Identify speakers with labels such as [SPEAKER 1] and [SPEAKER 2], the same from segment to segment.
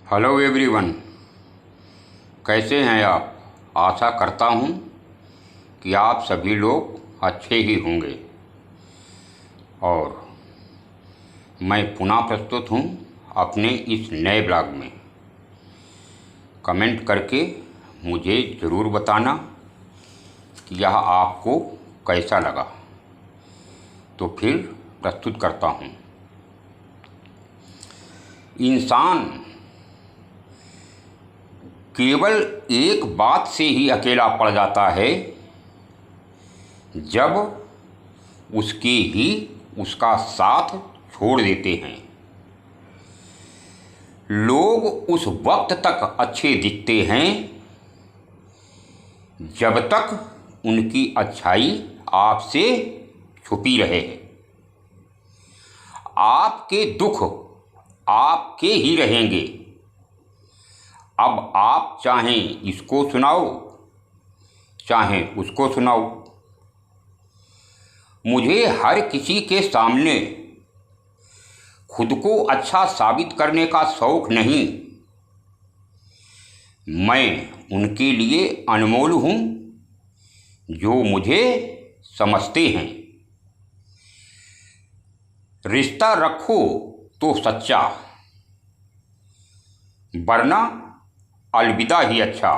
[SPEAKER 1] Hello everyone, कैसे हैं आप। आशा करता हूं कि आप सभी लोग अच्छे ही होंगे। और मैं पुनः प्रस्तुत हूं अपने इस नए ब्लॉग में। कमेंट करके मुझे ज़रूर बताना कि यह आपको कैसा लगा। तो फिर प्रस्तुत करता हूं। इंसान केवल एक बात से ही अकेला पड़ जाता है जब उसका साथ छोड़ देते हैं। लोग उस वक्त तक अच्छे दिखते हैं जब तक उनकी अच्छाई आपसे छुपी रहे। आपके दुख आपके ही रहेंगे। अब आप चाहें इसको सुनाओ चाहें उसको सुनाओ। मुझे हर किसी के सामने खुद को अच्छा साबित करने का शौक़ नहीं। मैं उनके लिए अनमोल हूँ जो मुझे समझते हैं। रिश्ता रखो तो सच्चा, वरना अलविदा ही अच्छा।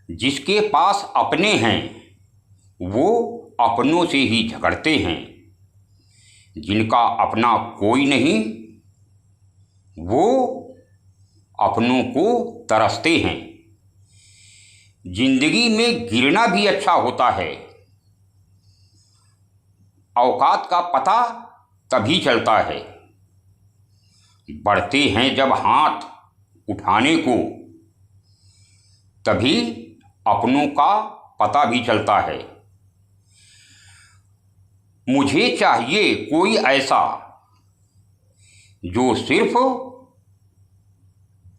[SPEAKER 1] जिसके पास अपने हैं वो अपनों से ही झगड़ते हैं। जिनका अपना कोई नहीं वो अपनों को तरसते हैं। जिंदगी में गिरना भी अच्छा होता है। औकात का पता तभी चलता है। बढ़ते हैं जब हाथ उठाने को, तभी अपनों का पता भी चलता है। मुझे चाहिए कोई ऐसा जो सिर्फ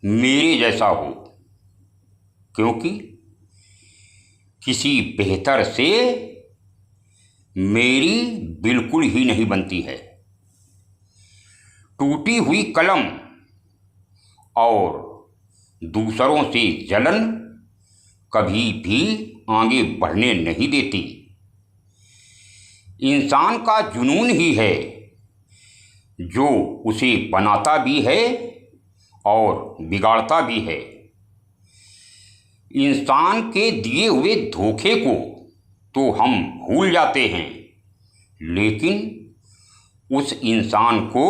[SPEAKER 1] मेरे जैसा हो, क्योंकि किसी बेहतर से मेरी बिल्कुल ही नहीं बनती है। टूटी हुई कलम और दूसरों से जलन कभी भी आगे बढ़ने नहीं देती। इंसान का जुनून ही है जो उसे बनाता भी है और बिगाड़ता भी है। इंसान के दिए हुए धोखे को तो हम भूल जाते हैं, लेकिन उस इंसान को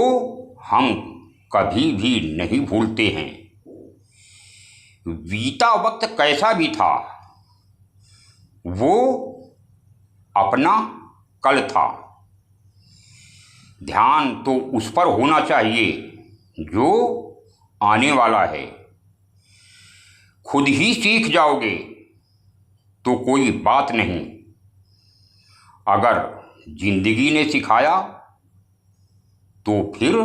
[SPEAKER 1] हम कभी भी नहीं भूलते हैं। बीता वक्त कैसा भी था, वो अपना कल था। ध्यान तो उस पर होना चाहिए जो आने वाला है। खुद ही सीख जाओगे तो कोई बात नहीं। अगर जिंदगी ने सिखाया तो फिर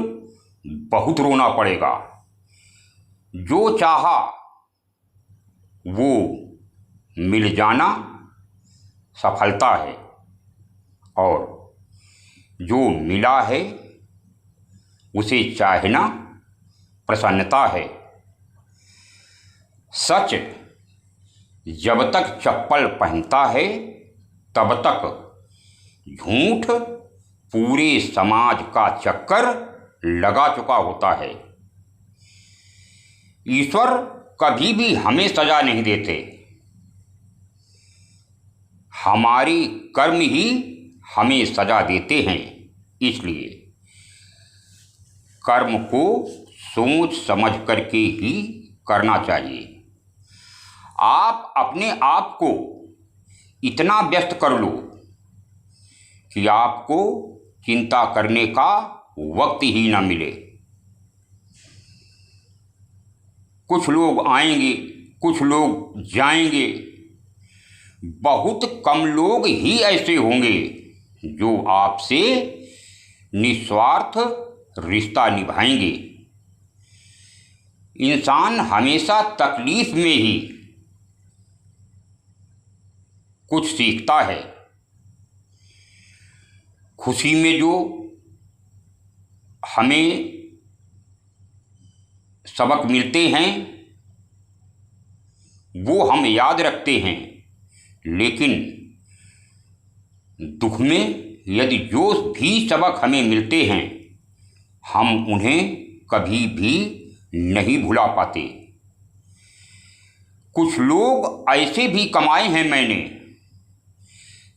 [SPEAKER 1] बहुत रोना पड़ेगा। जो चाहा वो मिल जाना सफलता है, और जो मिला है उसे चाहना प्रसन्नता है। सच जब तक चप्पल पहनता है तब तक झूठ पूरे समाज का चक्कर लगा चुका होता है। ईश्वर कभी भी हमें सजा नहीं देते। हमारी कर्म ही हमें सजा देते हैं। इसलिए कर्म को सोच समझ करके ही करना चाहिए। आप अपने आप को इतना व्यस्त कर लो कि आपको चिंता करने का वक्त ही ना मिले। कुछ लोग आएंगे, कुछ लोग जाएंगे। बहुत कम लोग ही ऐसे होंगे जो आपसे निस्वार्थ रिश्ता निभाएंगे। इंसान हमेशा तकलीफ में ही कुछ सीखता है। खुशी में जो हमें सबक मिलते हैं वो हम याद रखते हैं, लेकिन दुख में यदि जो भी सबक हमें मिलते हैं हम उन्हें कभी भी नहीं भुला पाते। कुछ लोग ऐसे भी कमाए हैं मैंने,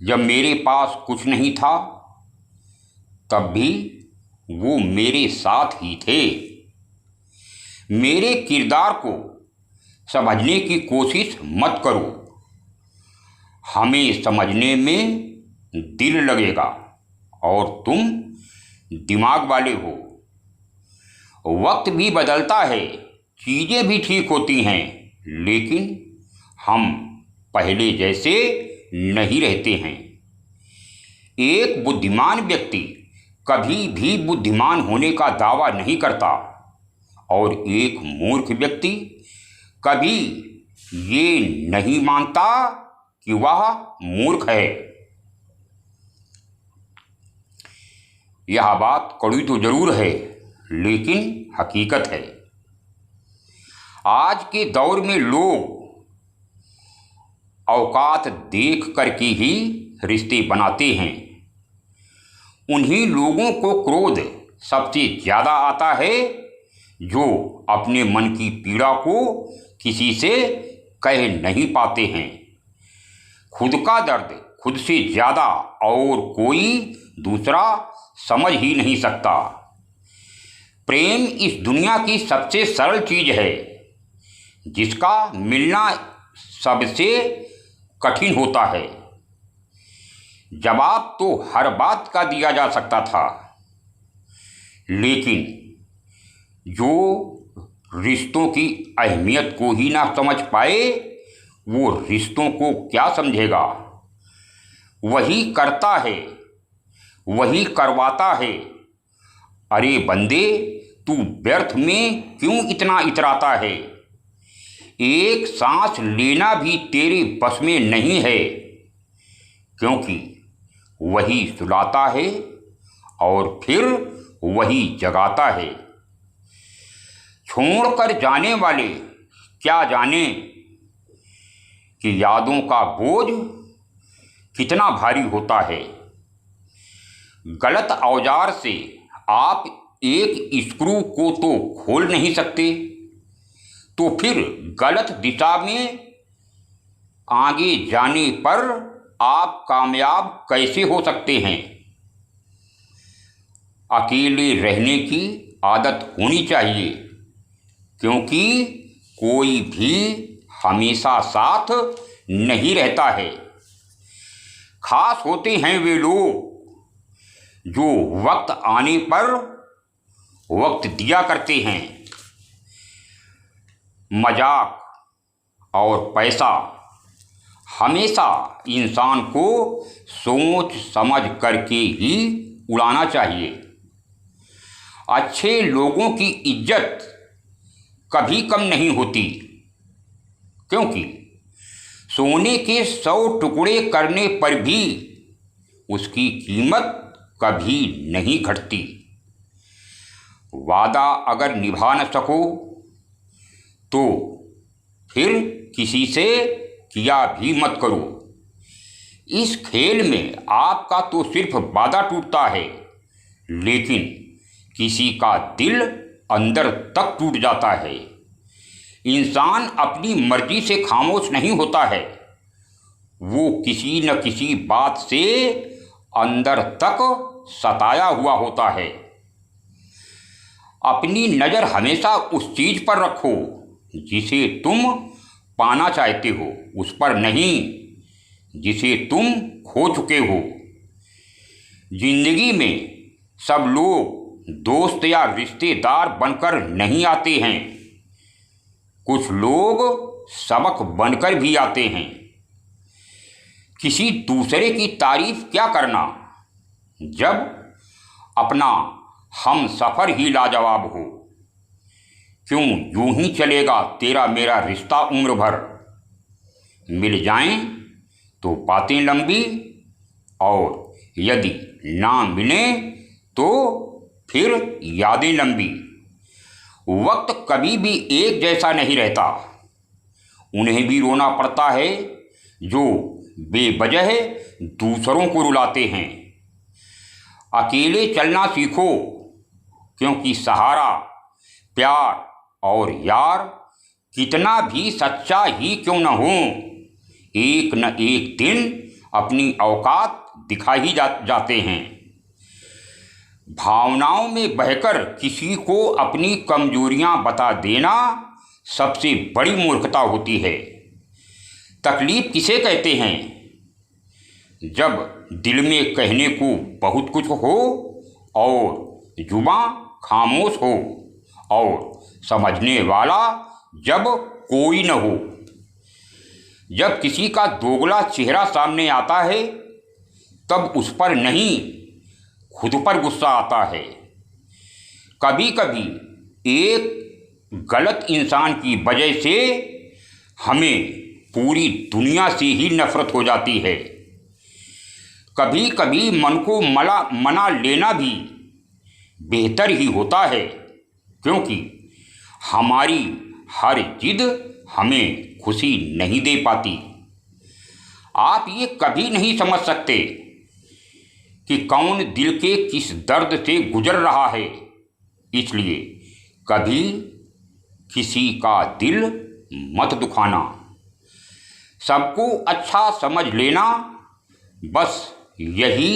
[SPEAKER 1] जब मेरे पास कुछ नहीं था तब भी वो मेरे साथ ही थे। मेरे किरदार को समझने की कोशिश मत करो, हमें समझने में दिल लगेगा और तुम दिमाग वाले हो। वक्त भी बदलता है, चीज़ें भी ठीक होती हैं, लेकिन हम पहले जैसे नहीं रहते हैं। एक बुद्धिमान व्यक्ति कभी भी बुद्धिमान होने का दावा नहीं करता और एक मूर्ख व्यक्ति कभी ये नहीं मानता कि वह मूर्ख है। यह बात कड़वी तो जरूर है, लेकिन हकीकत है। आज के दौर में लोग औकात देख कर के ही रिश्ते बनाते हैं। उन्हीं लोगों को क्रोध सबसे ज़्यादा आता है जो अपने मन की पीड़ा को किसी से कह नहीं पाते हैं। खुद का दर्द खुद से ज़्यादा और कोई दूसरा समझ ही नहीं सकता। प्रेम इस दुनिया की सबसे सरल चीज़ है, जिसका मिलना सबसे कठिन होता है। जवाब तो हर बात का दिया जा सकता था, लेकिन जो रिश्तों की अहमियत को ही ना समझ पाए वो रिश्तों को क्या समझेगा। वही करता है, वही करवाता है। अरे बंदे, तू व्यर्थ में क्यों इतना इतराता है। एक सांस लेना भी तेरे बस में नहीं है, क्योंकि वही सुलाता है और फिर वही जगाता है। छोड़कर जाने वाले क्या जाने कि यादों का बोझ कितना भारी होता है। गलत औजार से आप एक स्क्रू को तो खोल नहीं सकते, तो फिर गलत दिशा में आगे जाने पर आप कामयाब कैसे हो सकते हैं। अकेले रहने की आदत होनी चाहिए, क्योंकि कोई भी हमेशा साथ नहीं रहता है। खास होते हैं वे लोग जो वक्त आने पर वक्त दिया करते हैं। मजाक और पैसा हमेशा इंसान को सोच समझ करके ही उड़ाना चाहिए। अच्छे लोगों की इज्जत कभी कम नहीं होती, क्योंकि सोने के 100 टुकड़े करने पर भी उसकी कीमत कभी नहीं घटती। वादा अगर निभा न सको तो फिर किसी से किया भी मत करो। इस खेल में आपका तो सिर्फ वादा टूटता है, लेकिन किसी का दिल अंदर तक टूट जाता है। इंसान अपनी मर्जी से खामोश नहीं होता है, वो किसी न किसी बात से अंदर तक सताया हुआ होता है। अपनी नज़र हमेशा उस चीज़ पर रखो जिसे तुम पाना चाहते हो, उस पर नहीं जिसे तुम खो चुके हो। जिंदगी में सब लोग दोस्त या रिश्तेदार बनकर नहीं आते हैं, कुछ लोग सबक बनकर भी आते हैं। किसी दूसरे की तारीफ क्या करना जब अपना हम सफ़र ही लाजवाब हो। क्यों यूं ही चलेगा तेरा मेरा रिश्ता उम्र भर। मिल जाएं तो बातें लंबी, और यदि ना मिलें तो फिर यादें लंबी। वक्त कभी भी एक जैसा नहीं रहता। उन्हें भी रोना पड़ता है जो बेवजह दूसरों को रुलाते हैं। अकेले चलना सीखो, क्योंकि सहारा, प्यार और यार कितना भी सच्चा ही क्यों न हो, एक न एक दिन अपनी औकात दिखा ही जाते हैं। भावनाओं में बहकर किसी को अपनी कमजोरियां बता देना सबसे बड़ी मूर्खता होती है। तकलीफ किसे कहते हैं? जब दिल में कहने को बहुत कुछ हो और जुबां खामोश हो, और समझने वाला जब कोई न हो। जब किसी का दोगला चेहरा सामने आता है तब उस पर नहीं, खुद पर गुस्सा आता है। कभी कभी एक गलत इंसान की वजह से हमें पूरी दुनिया से ही नफरत हो जाती है। कभी कभी मन को मना लेना भी बेहतर ही होता है, क्योंकि हमारी हर जिद हमें खुशी नहीं दे पाती। आप ये कभी नहीं समझ सकते कि कौन दिल के किस दर्द से गुजर रहा है, इसलिए कभी किसी का दिल मत दुखाना। सबको अच्छा समझ लेना, बस यही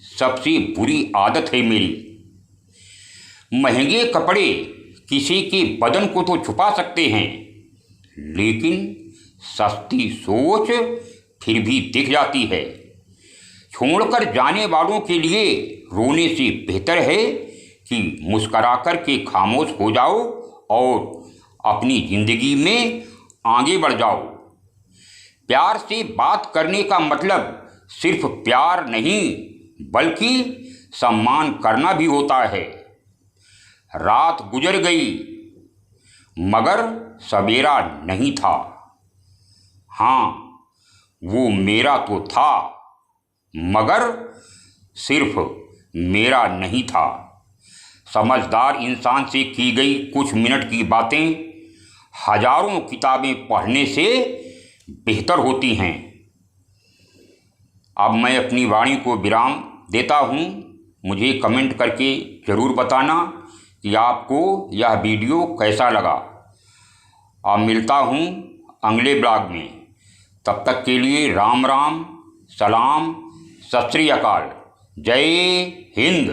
[SPEAKER 1] सबसे बुरी आदत है मेरी। महंगे कपड़े किसी के बदन को तो छुपा सकते हैं, लेकिन सस्ती सोच फिर भी दिख जाती है। छोड़कर जाने वालों के लिए रोने से बेहतर है कि मुस्कराकर के खामोश हो जाओ और अपनी जिंदगी में आगे बढ़ जाओ। प्यार से बात करने का मतलब सिर्फ प्यार नहीं, बल्कि सम्मान करना भी होता है। रात गुजर गई मगर सवेरा नहीं था। हाँ, वो मेरा तो था मगर सिर्फ मेरा नहीं था। समझदार इंसान से की गई कुछ मिनट की बातें हजारों किताबें पढ़ने से बेहतर होती हैं। अब मैं अपनी वाणी को विराम देता हूँ। मुझे कमेंट करके ज़रूर बताना कि आपको यह वीडियो कैसा लगा। अब मिलता हूँ अगले ब्लॉग में। तब तक के लिए राम राम, सलाम, सत श्री अकाल, जय हिंद।